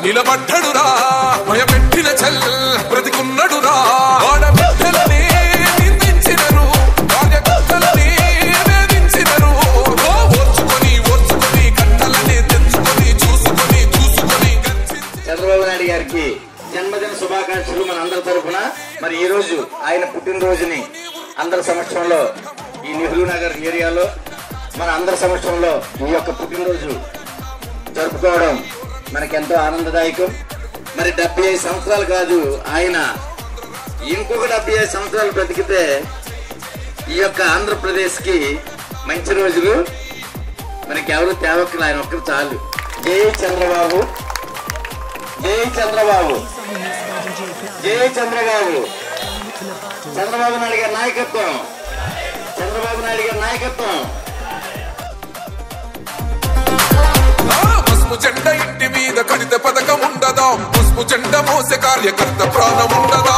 నిలబడ్డడురా భయపెట్టిన చల్ బ్రతికున్నడురా ఆడబిడ్డలనే నిందించినరు కార్యకర్తలనే వేధించినరు ఓర్చుకొని ఓర్చుకొని కట్టలనే తెచ్చుకొని చూసుకొని చంద్రబాబు నాయుడు గారికి జన్మదిన శుభాకాంక్షలు మన అందరి తరఫున. మరి ఈ రోజు ఆయన పుట్టినరోజుని అందరి సమక్షంలో ఈ నెహ్రూ నగర్ ఏరియాలో మన అందరి సమక్షంలో ఈ యొక్క పుట్టినరోజు జరుపుకోవడం మనకెంతో ఆనందదాయకం. మరి 75 సంవత్సరాలు కాదు, ఆయన ఇంకొక 75 సంవత్సరాలు బ్రతికితే ఈ యొక్క ఆంధ్రప్రదేశ్ కి మంచి రోజులు మనకి ఎవరు తేవక్కలు, ఆయన ఒక్కరు చాలు. జై చంద్రబాబు, జై చంద్రబాబు, జై చంద్రబాబు. చంద్రబాబు నాయుడు గారి నాయకత్వం, చంద్రబాబు నాయుడు గారి నాయకత్వం. పసుపు జెండ ఇంటి మీద కడిత పథకం ఉండదా, పసుపు జెండ మోసే కార్యకర్త ప్రాణం ఉండదా.